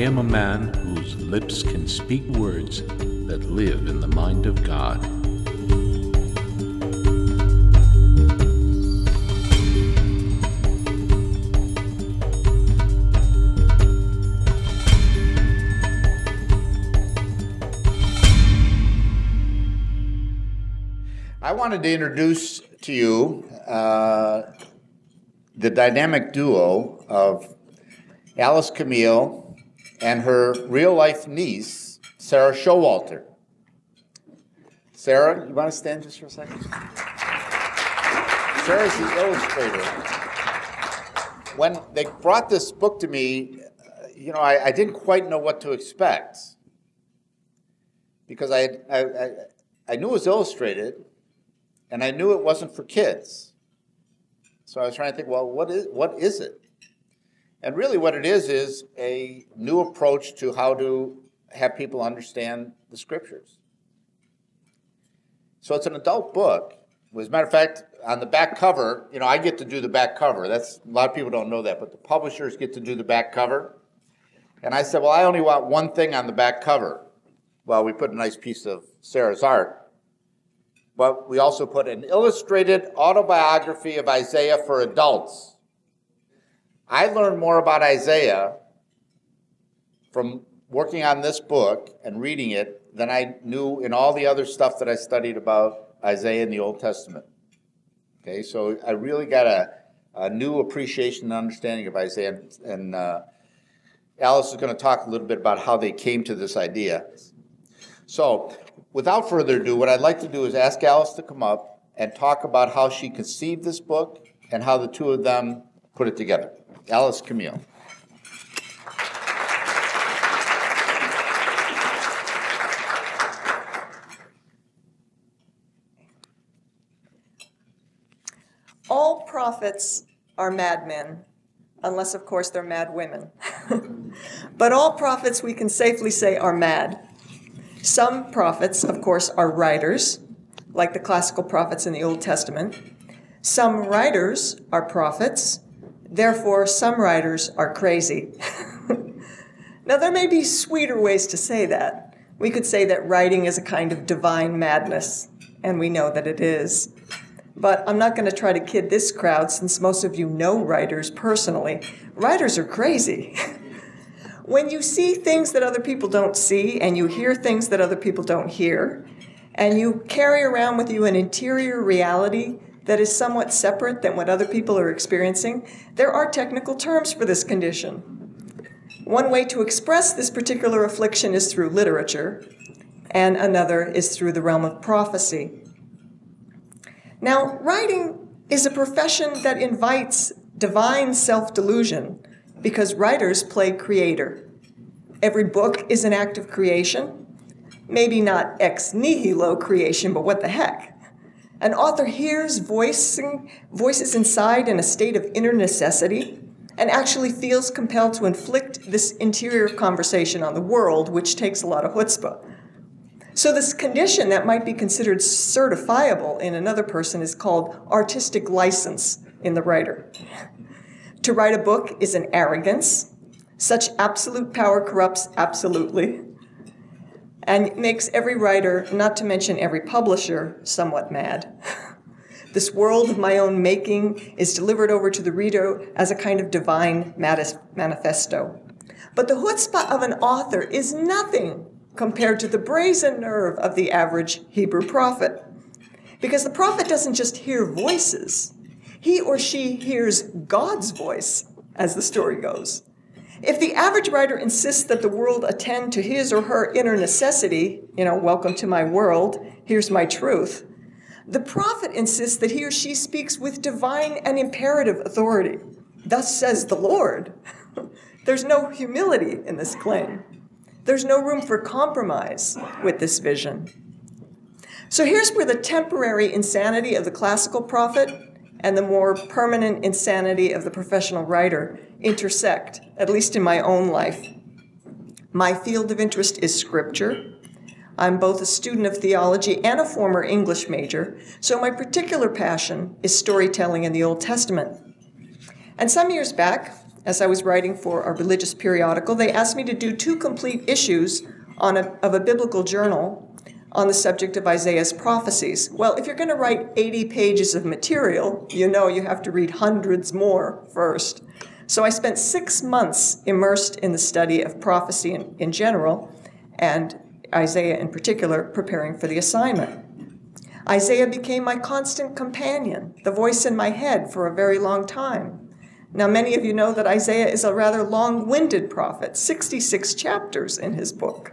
am a man whose lips can speak words that live in the mind of God. I wanted to introduce to you the dynamic duo of Alice Camille and her real-life niece, Sarah Showalter. Sarah, you want to stand just for a second? Sarah's the illustrator. When they brought this book to me, I didn't quite know what to expect because I knew it was illustrated, and I knew it wasn't for kids. So I was trying to think, well, what is it? And really what it is a new approach to how to have people understand the scriptures. So it's an adult book. As a matter of fact, on the back cover, I get to do the back cover. A lot of people don't know that, but the publishers get to do the back cover. And I said, well, I only want one thing on the back cover. Well, we put a nice piece of Sarah's art. But we also put an illustrated autobiography of Isaiah for adults. I learned more about Isaiah from working on this book and reading it than I knew in all the other stuff that I studied about Isaiah in the Old Testament. Okay, so I really got a new appreciation and understanding of Isaiah. And Alice is going to talk a little bit about how they came to this idea. So, without further ado, what I'd like to do is ask Alice to come up and talk about how she conceived this book and how the two of them put it together. Alice, Camille. All prophets are madmen, unless, of course, they're mad women. But all prophets, we can safely say, are mad. Some prophets, of course, are writers, like the classical prophets in the Old Testament. Some writers are prophets. Therefore, some writers are crazy. Now, there may be sweeter ways to say that. We could say that writing is a kind of divine madness, and we know that it is. But I'm not going to try to kid this crowd, since most of you know writers personally. Writers are crazy. When you see things that other people don't see, and you hear things that other people don't hear, and you carry around with you an interior reality that is somewhat separate than what other people are experiencing, there are technical terms for this condition. One way to express this particular affliction is through literature, and another is through the realm of prophecy. Now, writing is a profession that invites divine self-delusion, because writers play creator. Every book is an act of creation. Maybe not ex nihilo creation, but what the heck? An author hears voices inside in a state of inner necessity and actually feels compelled to inflict this interior conversation on the world, which takes a lot of chutzpah. So this condition that might be considered certifiable in another person is called artistic license in the writer. To write a book is an arrogance. Such absolute power corrupts absolutely and makes every writer, not to mention every publisher, somewhat mad. This world of my own making is delivered over to the reader as a kind of divine manifesto. But the chutzpah of an author is nothing compared to the brazen nerve of the average Hebrew prophet. Because the prophet doesn't just hear voices. He or she hears God's voice, as the story goes. If the average writer insists that the world attend to his or her inner necessity, welcome to my world, here's my truth, the prophet insists that he or she speaks with divine and imperative authority. Thus says the Lord. There's no humility in this claim. There's no room for compromise with this vision. So here's where the temporary insanity of the classical prophet and the more permanent insanity of the professional writer intersect, at least in my own life. My field of interest is scripture. I'm both a student of theology and a former English major, so my particular passion is storytelling in the Old Testament. And some years back, as I was writing for a religious periodical, they asked me to do 2 complete issues of a biblical journal on the subject of Isaiah's prophecies. Well, if you're going to write 80 pages of material, you know you have to read hundreds more first. So I spent 6 months immersed in the study of prophecy in general, and Isaiah in particular, preparing for the assignment. Isaiah became my constant companion, the voice in my head for a very long time. Now, many of you know that Isaiah is a rather long-winded prophet, 66 chapters in his book,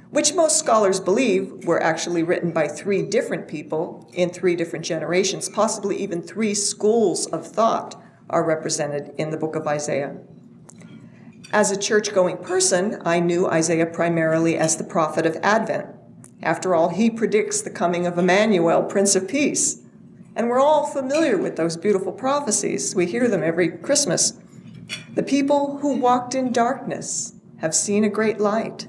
which most scholars believe were actually written by 3 different people in 3 different generations. Possibly even 3 schools of thought are represented in the book of Isaiah. As a church-going person, I knew Isaiah primarily as the prophet of Advent. After all, he predicts the coming of Emmanuel, Prince of Peace. And we're all familiar with those beautiful prophecies. We hear them every Christmas. The people who walked in darkness have seen a great light.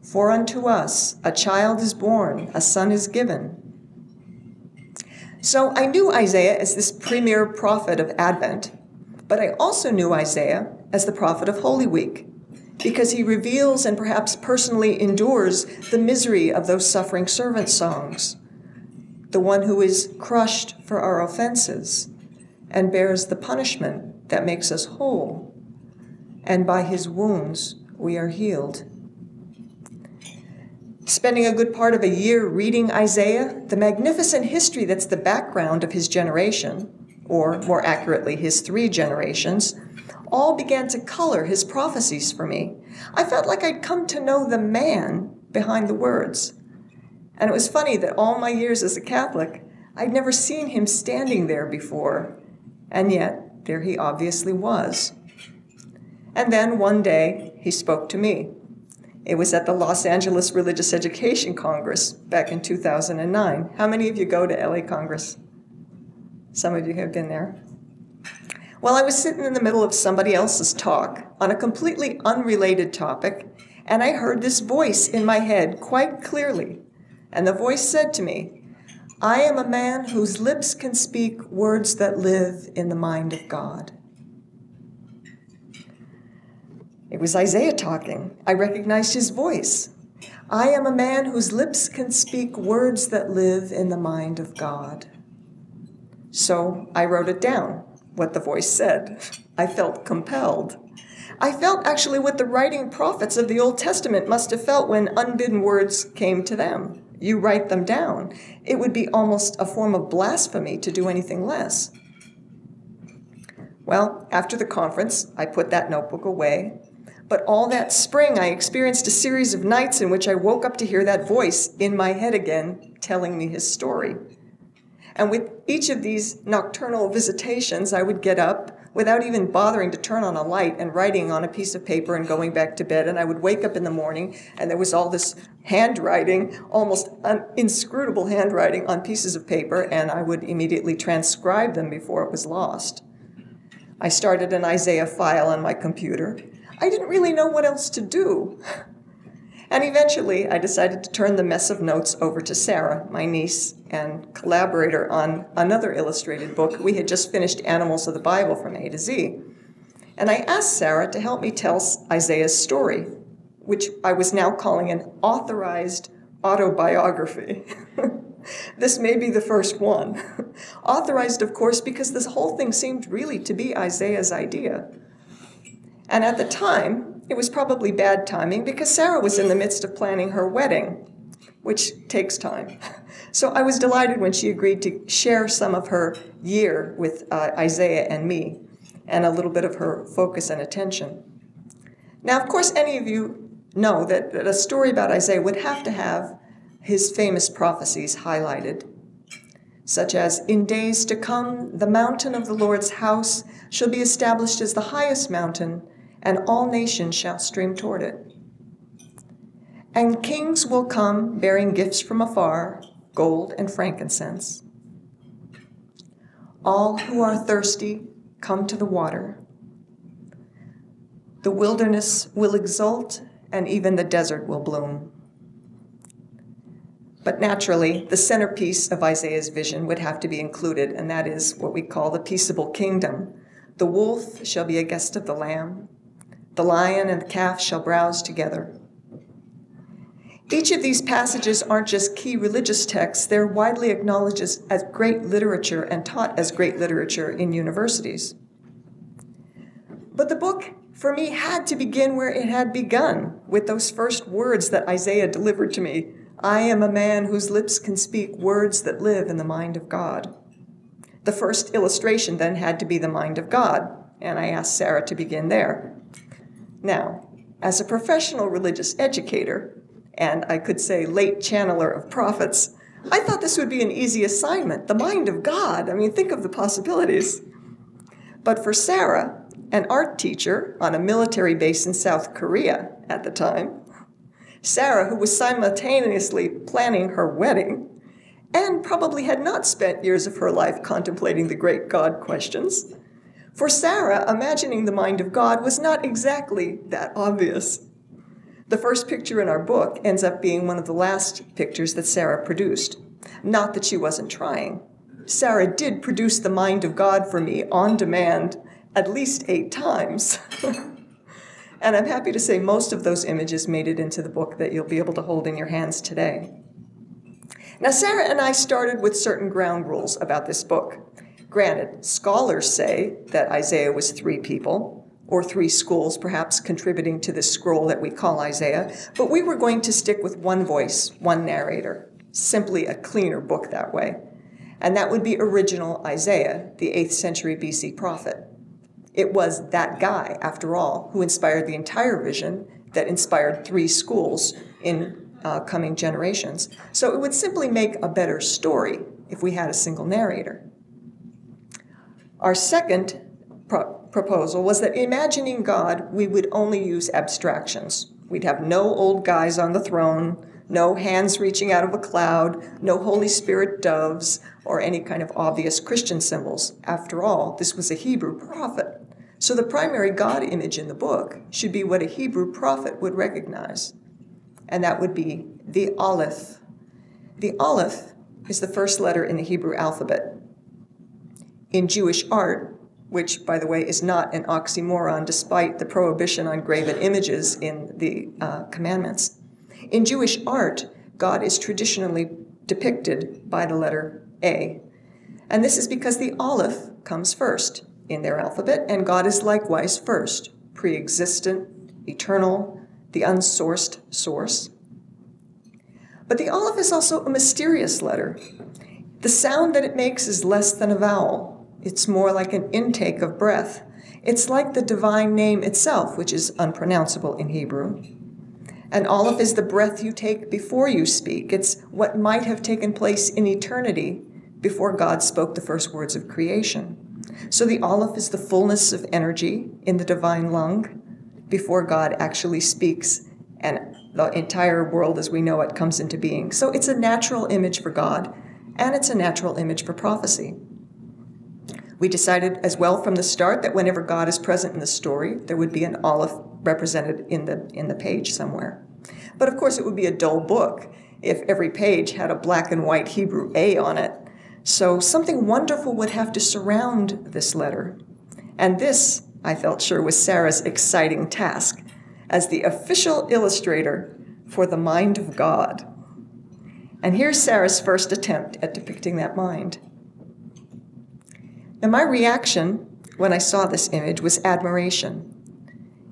For unto us a child is born, a son is given. So I knew Isaiah as this premier prophet of Advent, but I also knew Isaiah as the prophet of Holy Week, because he reveals and perhaps personally endures the misery of those suffering servant songs, the one who is crushed for our offenses and bears the punishment that makes us whole, and by his wounds we are healed. Spending a good part of a year reading Isaiah, the magnificent history that's the background of his generation, or more accurately, his 3 generations, all began to color his prophecies for me. I felt like I'd come to know the man behind the words. And it was funny that all my years as a Catholic, I'd never seen him standing there before, and yet there he obviously was. And then one day, he spoke to me. It was at the Los Angeles Religious Education Congress back in 2009. How many of you go to LA Congress? Some of you have been there. Well, I was sitting in the middle of somebody else's talk on a completely unrelated topic, and I heard this voice in my head quite clearly. And the voice said to me, I am a man whose lips can speak words that live in the mind of God. It was Isaiah talking. I recognized his voice. I am a man whose lips can speak words that live in the mind of God. So I wrote it down, what the voice said. I felt compelled. I felt actually what the writing prophets of the Old Testament must have felt when unbidden words came to them. You write them down. It would be almost a form of blasphemy to do anything less. Well, after the conference, I put that notebook away. But all that spring, I experienced a series of nights in which I woke up to hear that voice in my head again, telling me his story. And with each of these nocturnal visitations, I would get up without even bothering to turn on a light and writing on a piece of paper and going back to bed. And I would wake up in the morning, and there was all this handwriting, almost inscrutable handwriting on pieces of paper, and I would immediately transcribe them before it was lost. I started an Isaiah file on my computer. I didn't really know what else to do. And eventually, I decided to turn the mess of notes over to Sarah, my niece and collaborator on another illustrated book. We had just finished Animals of the Bible from A to Z. And I asked Sarah to help me tell Isaiah's story, which I was now calling an authorized autobiography. This may be the first one. Authorized, of course, because this whole thing seemed really to be Isaiah's idea. And at the time, it was probably bad timing because Sarah was in the midst of planning her wedding, which takes time. So I was delighted when she agreed to share some of her year with Isaiah and me, and a little bit of her focus and attention. Now, of course, any of you know that a story about Isaiah would have to have his famous prophecies highlighted, such as, in days to come, the mountain of the Lord's house shall be established as the highest mountain, and all nations shall stream toward it. And kings will come bearing gifts from afar, gold and frankincense. All who are thirsty come to the water. The wilderness will exult, and even the desert will bloom. But naturally, the centerpiece of Isaiah's vision would have to be included, and that is what we call the peaceable kingdom, The wolf shall be a guest of the lamb. The lion and the calf shall browse together. Each of these passages aren't just key religious texts, they're widely acknowledged as great literature and taught as great literature in universities. But the book, for me, had to begin where it had begun, with those first words that Isaiah delivered to me. I am a man whose lips can speak words that live in the mind of God. The first illustration then had to be the mind of God, and I asked Sarah to begin there. Now, as a professional religious educator, and I could say late channeler of prophets, I thought this would be an easy assignment. The mind of God, I mean, think of the possibilities. But for Sarah, an art teacher on a military base in South Korea at the time, Sarah, who was simultaneously planning her wedding and probably had not spent years of her life contemplating the great God questions, for Sarah, imagining the mind of God was not exactly that obvious. The first picture in our book ends up being one of the last pictures that Sarah produced. Not that she wasn't trying. Sarah did produce the mind of God for me on demand at least 8 times. And I'm happy to say most of those images made it into the book that you'll be able to hold in your hands today. Now, Sarah and I started with certain ground rules about this book. Granted, scholars say that Isaiah was 3 people, or 3 schools perhaps contributing to this scroll that we call Isaiah, but we were going to stick with one voice, one narrator, simply a cleaner book that way. And that would be original Isaiah, the 8th century BC prophet. It was that guy, after all, who inspired the entire vision that inspired 3 schools in coming generations. So it would simply make a better story if we had a single narrator. Our second proposal was that imagining God, we would only use abstractions. We'd have no old guys on the throne, no hands reaching out of a cloud, no Holy Spirit doves, or any kind of obvious Christian symbols. After all, this was a Hebrew prophet. So the primary God image in the book should be what a Hebrew prophet would recognize, and that would be the Aleph. The Aleph is the first letter in the Hebrew alphabet. In Jewish art, which, by the way, is not an oxymoron despite the prohibition on graven images in the commandments, in Jewish art, God is traditionally depicted by the letter A. And this is because the Aleph comes first in their alphabet, and God is likewise first, pre-existent, eternal, the unsourced source. But the Aleph is also a mysterious letter. The sound that it makes is less than a vowel. It's more like an intake of breath. It's like the divine name itself, which is unpronounceable in Hebrew. And Aleph is the breath you take before you speak. It's what might have taken place in eternity before God spoke the first words of creation. So the Aleph is the fullness of energy in the divine lung before God actually speaks and the entire world as we know it comes into being. So it's a natural image for God, and it's a natural image for prophecy. We decided as well from the start that whenever God is present in the story, there would be an Aleph represented in the page somewhere. But of course it would be a dull book if every page had a black and white Hebrew A on it. So something wonderful would have to surround this letter. And this, I felt sure, was Sarah's exciting task as the official illustrator for the mind of God. And here's Sarah's first attempt at depicting that mind. Now, my reaction when I saw this image was admiration,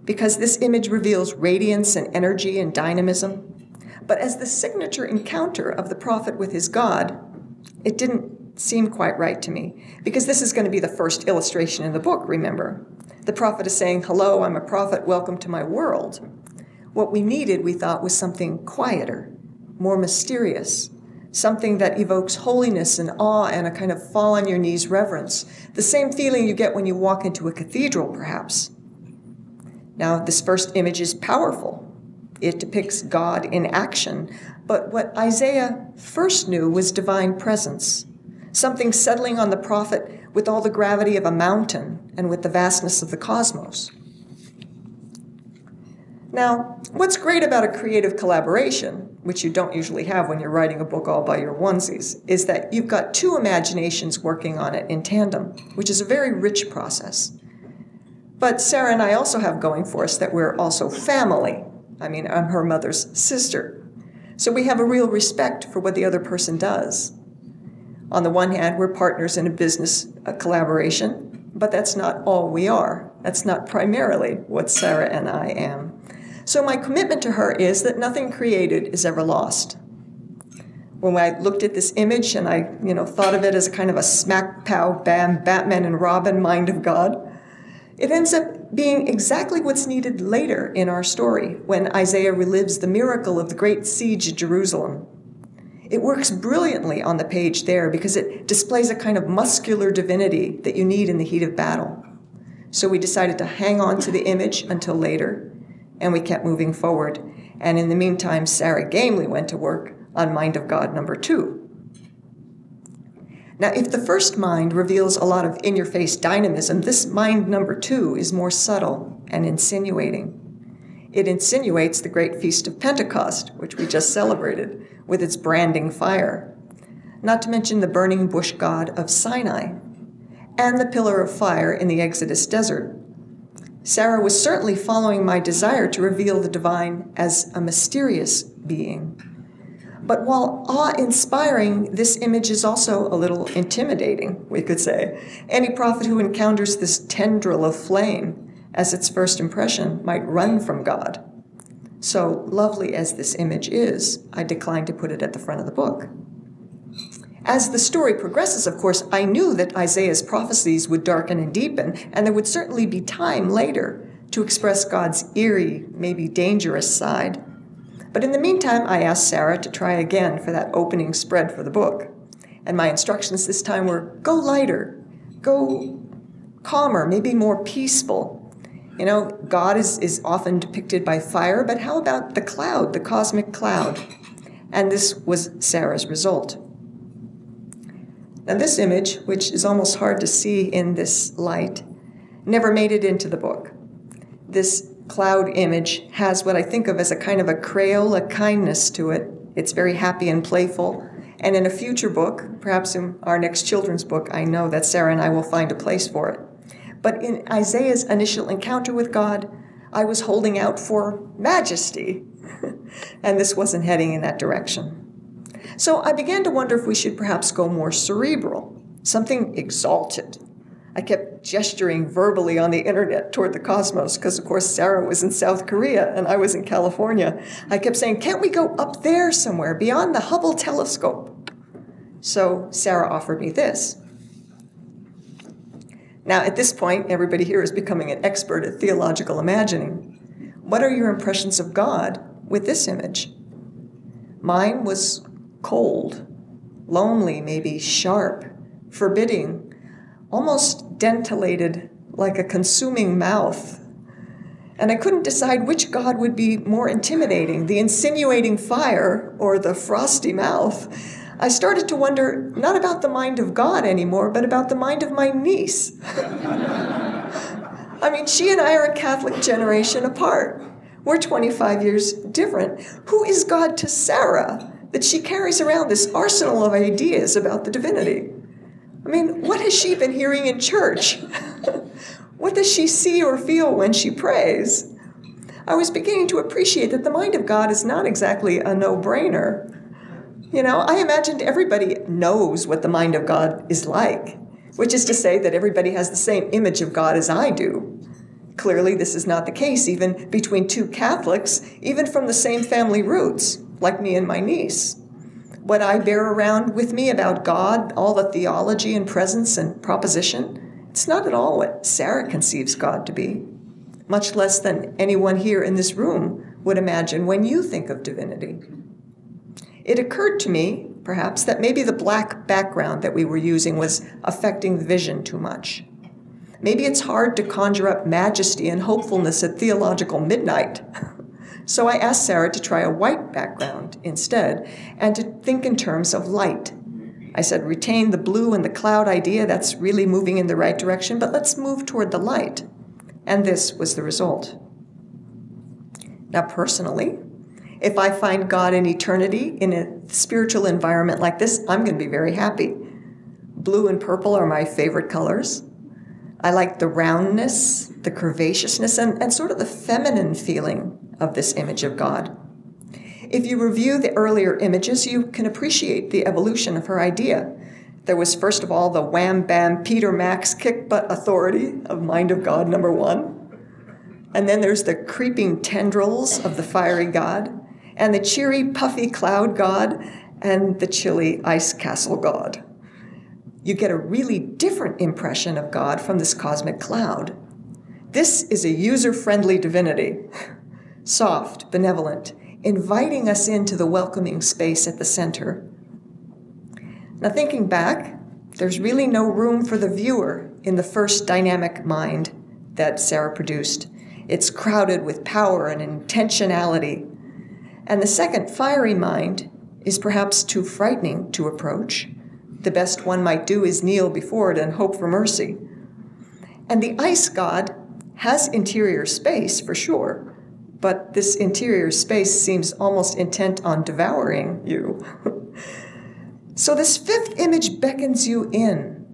because this image reveals radiance and energy and dynamism. But as the signature encounter of the prophet with his God, it didn't seem quite right to me, because this is going to be the first illustration in the book, remember. The prophet is saying, hello, I'm a prophet, welcome to my world. What we needed, we thought, was something quieter, more mysterious, something that evokes holiness and awe and a kind of fall-on-your-knees reverence, the same feeling you get when you walk into a cathedral, perhaps. Now, this first image is powerful. It depicts God in action, but what Isaiah first knew was divine presence, something settling on the prophet with all the gravity of a mountain and with the vastness of the cosmos. Now, what's great about a creative collaboration, which you don't usually have when you're writing a book all by your onesies, is that you've got 2 imaginations working on it in tandem, which is a very rich process. But Sarah and I also have going for us that we're also family. I mean, I'm her mother's sister. So we have a real respect for what the other person does. On the one hand, we're partners in a business collaboration, but that's not all we are. That's not primarily what Sarah and I am. So my commitment to her is that nothing created is ever lost. When I looked at this image and I, thought of it as a kind of a smack, pow, bam, Batman and Robin mind of God, it ends up being exactly what's needed later in our story when Isaiah relives the miracle of the great siege of Jerusalem. It works brilliantly on the page there because it displays a kind of muscular divinity that you need in the heat of battle. So we decided to hang on to the image until later, and we kept moving forward. And in the meantime, Sarah gamely went to work on Mind of God number 2. Now, if the first mind reveals a lot of in-your-face dynamism, this mind number 2 is more subtle and insinuating. It insinuates the great Feast of Pentecost, which we just celebrated, with its branding fire, not to mention the burning bush god of Sinai, and the pillar of fire in the Exodus desert. Sarah was certainly following my desire to reveal the divine as a mysterious being. But while awe-inspiring, this image is also a little intimidating, we could say. Any prophet who encounters this tendril of flame as its first impression might run from God. So lovely as this image is, I declined to put it at the front of the book. As the story progresses, of course, I knew that Isaiah's prophecies would darken and deepen, and there would certainly be time later to express God's eerie, maybe dangerous side. But in the meantime, I asked Sarah to try again for that opening spread for the book. And my instructions this time were, go lighter, go calmer, maybe more peaceful. God is often depicted by fire, but how about the cloud, the cosmic cloud? And this was Sarah's result. Now this image, which is almost hard to see in this light, never made it into the book. This cloud image has what I think of as a kind of a Crayola kindness to it. It's very happy and playful. And in a future book, perhaps in our next children's book, I know that Sarah and I will find a place for it. But in Isaiah's initial encounter with God, I was holding out for majesty. And this wasn't heading in that direction. So I began to wonder if we should perhaps go more cerebral, something exalted. I kept gesturing verbally on the internet toward the cosmos because, of course, Sarah was in South Korea and I was in California. I kept saying, can't we go up there somewhere beyond the Hubble telescope? So Sarah offered me this. Now, at this point, everybody here is becoming an expert at theological imagining. What are your impressions of God with this image? Mine was cold, lonely, maybe sharp, forbidding, almost dentalated like a consuming mouth. And I couldn't decide which God would be more intimidating, the insinuating fire or the frosty mouth. I started to wonder not about the mind of God anymore, but about the mind of my niece. I mean, she and I are a Catholic generation apart. We're 25 years different. Who is God to Sarah that she carries around this arsenal of ideas about the divinity? I mean, what has she been hearing in church? What does she see or feel when she prays? I was beginning to appreciate that the mind of God is not exactly a no-brainer. I imagined everybody knows what the mind of God is like, which is to say that everybody has the same image of God as I do. Clearly, this is not the case even between two Catholics, even from the same family roots, like me and my niece. What I bear around with me about God, all the theology and presence and proposition, it's not at all what Sarah conceives God to be, much less than anyone here in this room would imagine when you think of divinity. It occurred to me, perhaps, that maybe the black background that we were using was affecting the vision too much. Maybe it's hard to conjure up majesty and hopefulness at theological midnight. So I asked Sarah to try a white background instead, and to think in terms of light. I said, retain the blue and the cloud idea, that's really moving in the right direction, but let's move toward the light. And this was the result. Now, personally, if I find God in eternity in a spiritual environment like this, I'm going to be very happy. Blue and purple are my favorite colors. I like the roundness, the curvaceousness, and sort of the feminine feeling of this image of God. If you review the earlier images, you can appreciate the evolution of her idea. There was, first of all, the wham-bam Peter Max kick-butt authority of Mind of God, number 1. And then there's the creeping tendrils of the fiery God, and the cheery, puffy cloud God, and the chilly ice castle God. You get a really different impression of God from this cosmic cloud. This is a user-friendly divinity, soft, benevolent, inviting us into the welcoming space at the center. Now, thinking back, there's really no room for the viewer in the first dynamic mind that Sarah produced. It's crowded with power and intentionality. And the second, fiery mind, is perhaps too frightening to approach. The best one might do is kneel before it and hope for mercy. And the ice god has interior space, for sure, but this interior space seems almost intent on devouring you. So this fifth image beckons you in.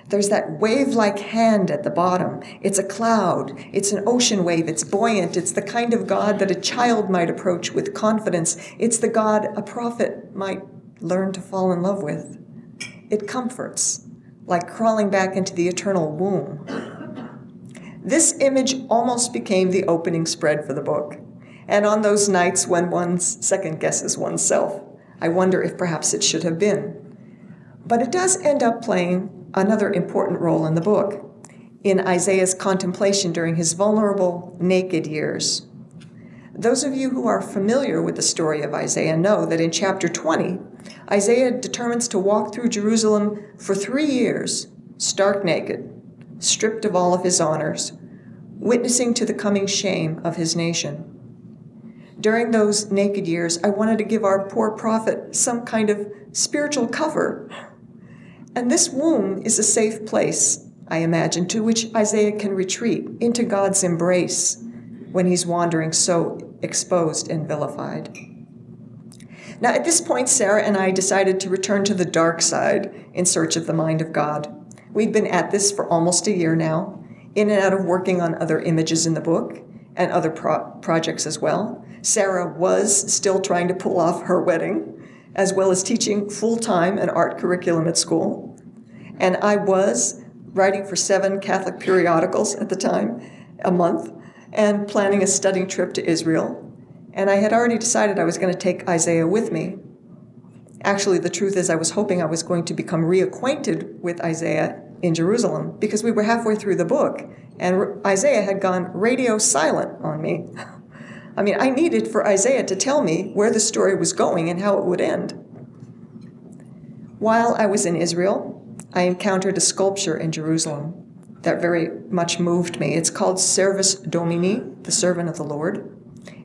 There's that wave-like hand at the bottom. It's a cloud. It's an ocean wave. It's buoyant. It's the kind of God that a child might approach with confidence. It's the God a prophet might learn to fall in love with. It comforts, like crawling back into the eternal womb. This image almost became the opening spread for the book. And on those nights when one second guesses oneself, I wonder if perhaps it should have been. But it does end up playing another important role in the book, in Isaiah's contemplation during his vulnerable, naked years. Those of you who are familiar with the story of Isaiah know that in chapter 20, Isaiah determines to walk through Jerusalem for 3 years, stark naked, stripped of all of his honors, witnessing to the coming shame of his nation. During those naked years, I wanted to give our poor prophet some kind of spiritual cover. And this womb is a safe place, I imagine, to which Isaiah can retreat into God's embrace when he's wandering so exposed and vilified. Now, at this point, Sarah and I decided to return to the dark side in search of the mind of God. We'd been at this for almost a year now, in and out of working on other images in the book and other projects as well. Sarah was still trying to pull off her wedding, as well as teaching full-time an art curriculum at school. And I was writing for 7 Catholic periodicals at the time, a month, and planning a studying trip to Israel. And I had already decided I was going to take Isaiah with me. Actually, the truth is I was hoping I was going to become reacquainted with Isaiah in Jerusalem, because we were halfway through the book, and Isaiah had gone radio silent on me. I mean, I needed for Isaiah to tell me where the story was going and how it would end. While I was in Israel, I encountered a sculpture in Jerusalem that very much moved me. It's called Servus Domini, the servant of the Lord.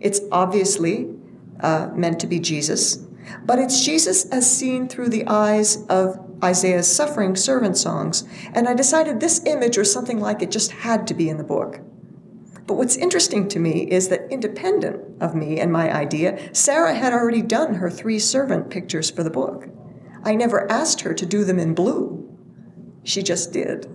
It's obviously meant to be Jesus, but it's Jesus as seen through the eyes of Isaiah's suffering servant songs. And I decided this image or something like it just had to be in the book. But what's interesting to me is that independent of me and my idea, Sarah had already done her 3 servant pictures for the book. I never asked her to do them in blue. She just did.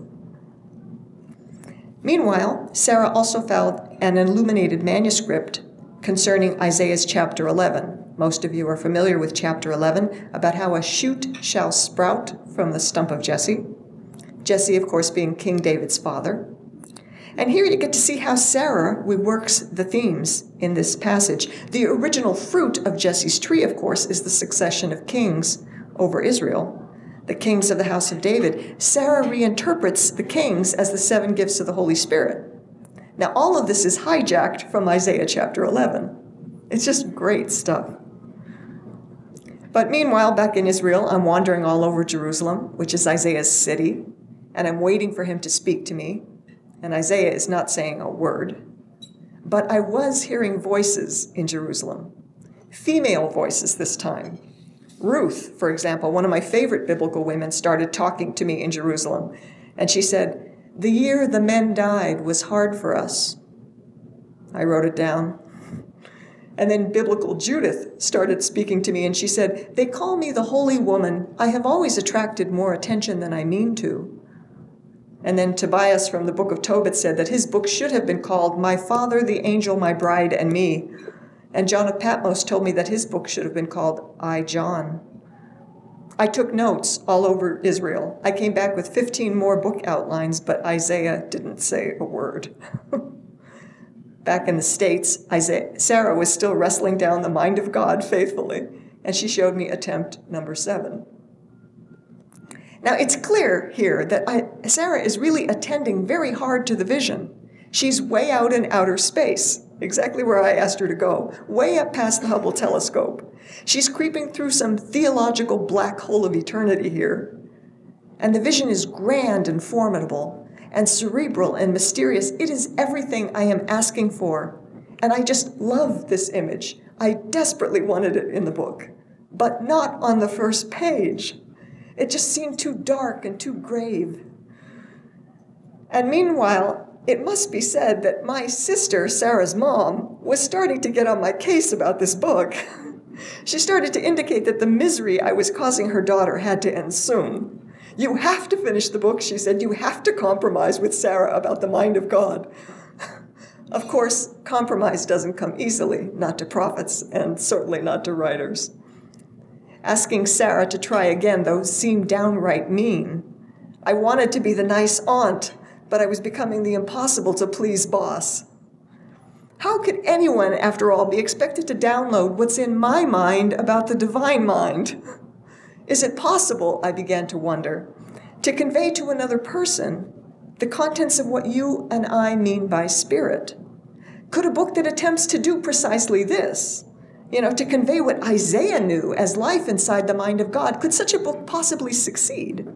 Meanwhile, Sarah also found an illuminated manuscript concerning Isaiah's chapter 11. Most of you are familiar with chapter 11, about how a shoot shall sprout from the stump of Jesse. Jesse, of course, being King David's father. And here you get to see how Sarah reworks the themes in this passage. The original fruit of Jesse's tree, of course, is the succession of kings over Israel, the kings of the house of David. Sarah reinterprets the kings as the 7 gifts of the Holy Spirit. Now, all of this is hijacked from Isaiah chapter 11. It's just great stuff. But meanwhile, back in Israel, I'm wandering all over Jerusalem, which is Isaiah's city, and I'm waiting for him to speak to me. And Isaiah is not saying a word. But I was hearing voices in Jerusalem, female voices this time. Ruth, for example, one of my favorite biblical women, started talking to me in Jerusalem. And she said, "The year the men died was hard for us." I wrote it down. And then biblical Judith started speaking to me, and she said, "They call me the holy woman. I have always attracted more attention than I mean to." And then Tobias from the book of Tobit said that his book should have been called My Father, the Angel, My Bride, and Me. And John of Patmos told me that his book should have been called I, John. I took notes all over Israel. I came back with 15 more book outlines, but Isaiah didn't say a word. Back in the States, Sarah was still wrestling down the mind of God faithfully, and she showed me attempt number 7. Now, it's clear here that Sarah is really attending very hard to the vision. She's way out in outer space, exactly where I asked her to go, way up past the Hubble telescope. She's creeping through some theological black hole of eternity here. And the vision is grand and formidable and cerebral and mysterious. It is everything I am asking for. And I just love this image. I desperately wanted it in the book, but not on the first page. It just seemed too dark and too grave. And meanwhile, it must be said that my sister, Sarah's mom, was starting to get on my case about this book. She started to indicate that the misery I was causing her daughter had to end soon. You have to finish the book, she said. You have to compromise with Sarah about the mind of God. Of course, compromise doesn't come easily, not to prophets, and certainly not to writers. Asking Sarah to try again, though, seemed downright mean. I wanted to be the nice aunt, but I was becoming the impossible to please boss. How could anyone, after all, be expected to download what's in my mind about the divine mind? Is it possible, I began to wonder, to convey to another person the contents of what you and I mean by spirit? Could a book that attempts to do precisely this, to convey what Isaiah knew as life inside the mind of God, could such a book possibly succeed?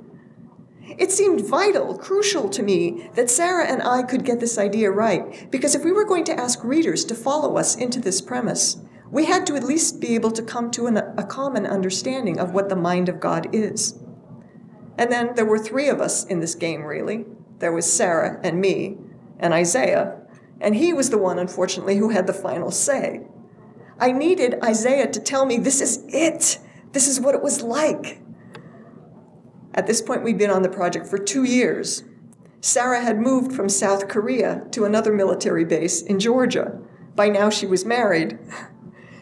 It seemed vital, crucial to me that Sarah and I could get this idea right, because if we were going to ask readers to follow us into this premise, we had to at least be able to come to a common understanding of what the mind of God is. And then there were 3 of us in this game, really. There was Sarah and me and Isaiah, and he was the one, unfortunately, who had the final say. I needed Isaiah to tell me, this is it. This is what it was like. At this point, we'd been on the project for 2 years. Sarah had moved from South Korea to another military base in Georgia. By now, she was married.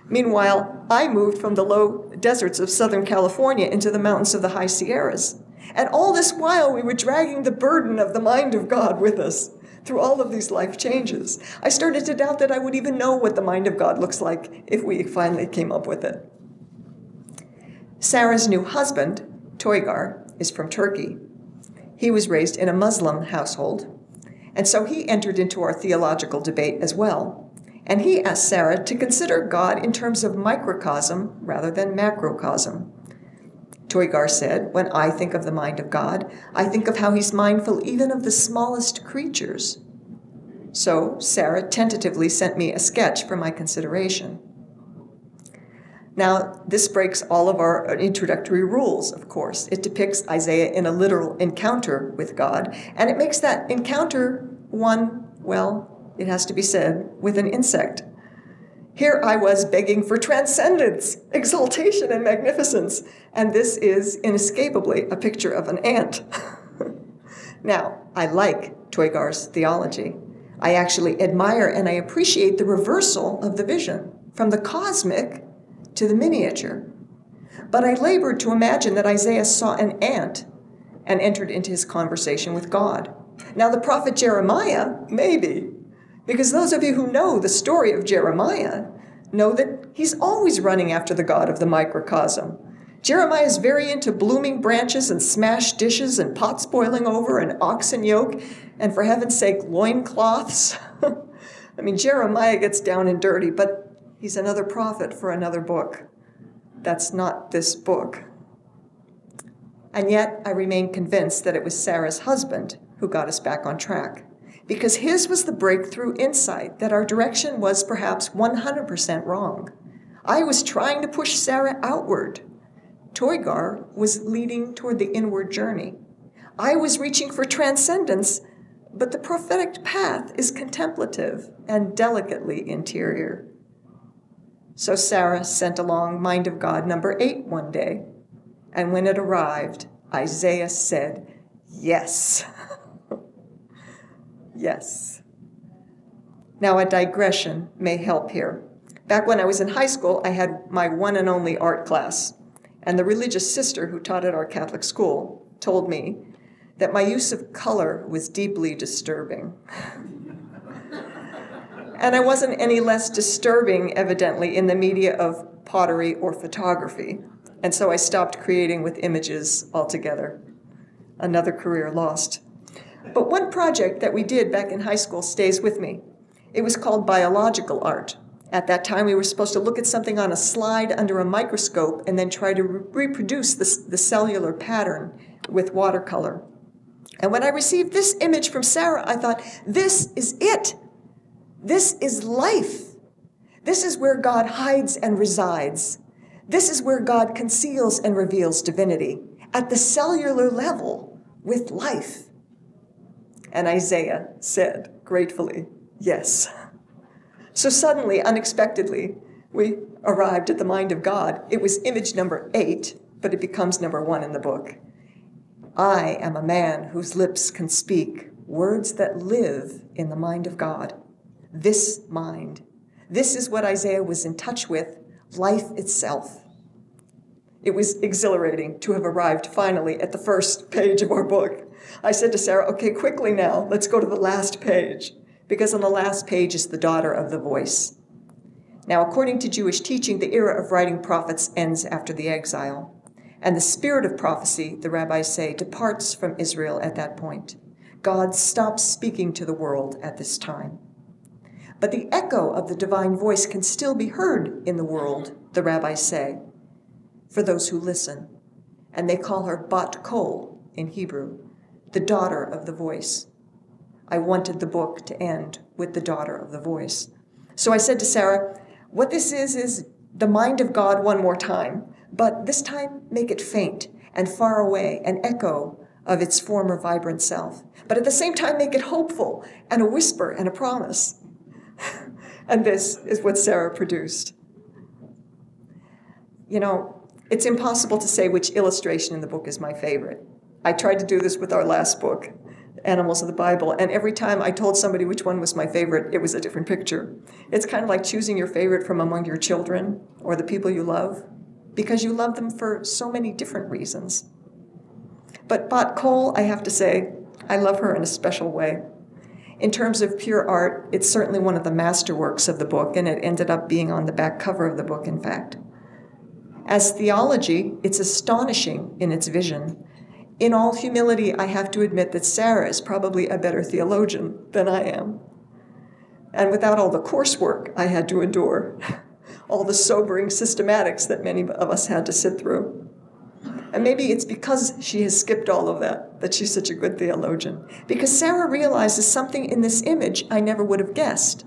Meanwhile, I moved from the low deserts of Southern California into the mountains of the high Sierras. And all this while, we were dragging the burden of the mind of God with us through all of these life changes. I started to doubt that I would even know what the mind of God looks like if we finally came up with it. Sarah's new husband, Toygar, is from Turkey. He was raised in a Muslim household, and so he entered into our theological debate as well. And he asked Sarah to consider God in terms of microcosm rather than macrocosm. Toygar said, when I think of the mind of God, I think of how he's mindful even of the smallest creatures. So Sarah tentatively sent me a sketch for my consideration. Now, this breaks all of our introductory rules, of course. It depicts Isaiah in a literal encounter with God, and it makes that encounter one, well, it has to be said, with an insect. Here I was begging for transcendence, exaltation, and magnificence, and this is inescapably a picture of an ant. Now, I like Toygar's theology. I actually admire and I appreciate the reversal of the vision from the cosmic to the miniature. But I labored to imagine that Isaiah saw an ant and entered into his conversation with God. Now, the prophet Jeremiah, maybe, because those of you who know the story of Jeremiah know that he's always running after the God of the microcosm. Jeremiah is very into blooming branches and smashed dishes and pots boiling over and oxen yoke, and for heaven's sake, loincloths. I mean, Jeremiah gets down and dirty, but he's another prophet for another book. That's not this book. And yet, I remain convinced that it was Sarah's husband who got us back on track, because his was the breakthrough insight that our direction was perhaps 100% wrong. I was trying to push Sarah outward. Toygar was leading toward the inward journey. I was reaching for transcendence, but the prophetic path is contemplative and delicately interior. So Sarah sent along Mind of God number 8 one day, and when it arrived, Isaiah said, yes. Yes. Now, a digression may help here. Back when I was in high school, I had my one and only art class, and the religious sister who taught at our Catholic school told me that my use of color was deeply disturbing. And I wasn't any less disturbing, evidently, in the media of pottery or photography, and so I stopped creating with images altogether. Another career lost. But one project that we did back in high school stays with me. It was called biological art. At that time, we were supposed to look at something on a slide under a microscope and then try to reproduce the cellular pattern with watercolor. And when I received this image from Sarah, I thought, this is it. This is life. This is where God hides and resides. This is where God conceals and reveals divinity, at the cellular level with life. And Isaiah said gratefully, yes. So suddenly, unexpectedly, we arrived at the mind of God. It was image number 8, but it becomes number 1 in the book. I am a man whose lips can speak words that live in the mind of God. This mind. This is what Isaiah was in touch with, life itself. It was exhilarating to have arrived finally at the first page of our book. I said to Sarah, okay, quickly now, let's go to the last page, because on the last page is the daughter of the voice. Now, according to Jewish teaching, the era of writing prophets ends after the exile, and the spirit of prophecy, the rabbis say, departs from Israel at that point. God stops speaking to the world at this time. But the echo of the divine voice can still be heard in the world, the rabbis say, for those who listen. And they call her Bat Kol in Hebrew, the daughter of the voice. I wanted the book to end with the daughter of the voice. So I said to Sarah, what this is the mind of God one more time, but this time make it faint and far away, an echo of its former vibrant self. But at the same time, make it hopeful and a whisper and a promise. And this is what Sarah produced. You know, it's impossible to say which illustration in the book is my favorite. I tried to do this with our last book, Animals of the Bible, and every time I told somebody which one was my favorite, it was a different picture. It's kind of like choosing your favorite from among your children or the people you love, because you love them for so many different reasons. But Bat Kol, I have to say, I love her in a special way. In terms of pure art, it's certainly one of the masterworks of the book, and it ended up being on the back cover of the book, in fact. As theology, it's astonishing in its vision. In all humility, I have to admit that Sarah is probably a better theologian than I am. And without all the coursework I had to endure, all the sobering systematics that many of us had to sit through. And maybe it's because she has skipped all of that she's such a good theologian. Because Sarah realizes something in this image I never would have guessed.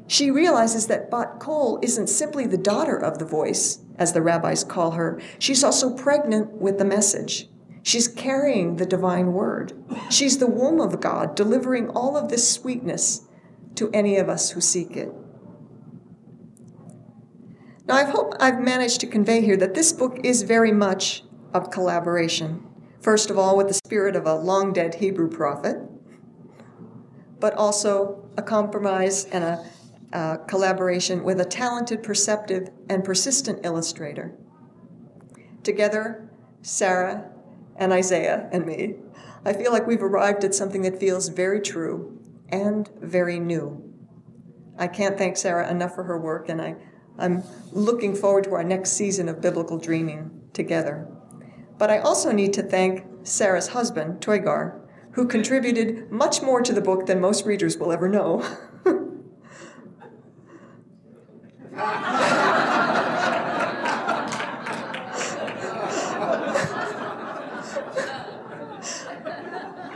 She realizes that Bat Kol isn't simply the daughter of the voice, as the rabbis call her. She's also pregnant with the message. She's carrying the divine word. She's the womb of God, delivering all of this sweetness to any of us who seek it. Now, I hope I've managed to convey here that this book is very much a collaboration. First of all, with the spirit of a long-dead Hebrew prophet, but also a compromise and a collaboration with a talented, perceptive, and persistent illustrator. Together, Sarah and Isaiah and me, I feel like we've arrived at something that feels very true and very new. I can't thank Sarah enough for her work, and I'm looking forward to our next season of biblical dreaming together. But I also need to thank Sarah's husband, Toygar, who contributed much more to the book than most readers will ever know.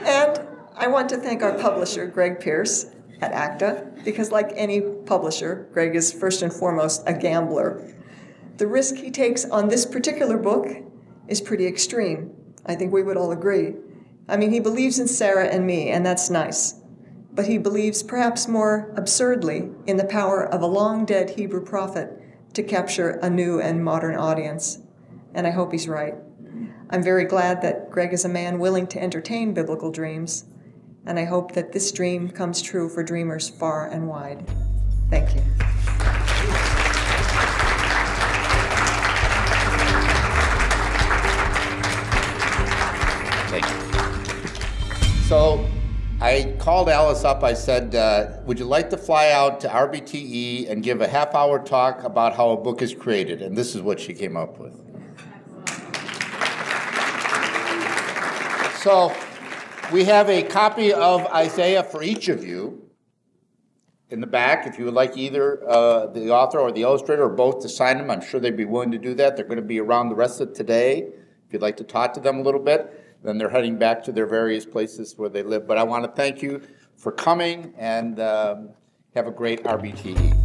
And I want to thank our publisher, Greg Pierce, at ACTA, because like any publisher, Greg is first and foremost a gambler. The risk he takes on this particular book is pretty extreme. I think we would all agree. I mean, he believes in Sarah and me, and that's nice. But he believes, perhaps more absurdly, in the power of a long-dead Hebrew prophet to capture a new and modern audience. And I hope he's right. I'm very glad that Greg is a man willing to entertain biblical dreams, and I hope that this dream comes true for dreamers far and wide. Thank you. Thank you. So I called Alice up. I said, would you like to fly out to RBTE and give a half-hour talk about how a book is created? And this is what she came up with. So we have a copy of Isaiah for each of you in the back. If you would like either the author or the illustrator or both to sign them, I'm sure they'd be willing to do that. They're going to be around the rest of today. If you'd like to talk to them a little bit, then they're heading back to their various places where they live. But I want to thank you for coming, and have a great RBTE.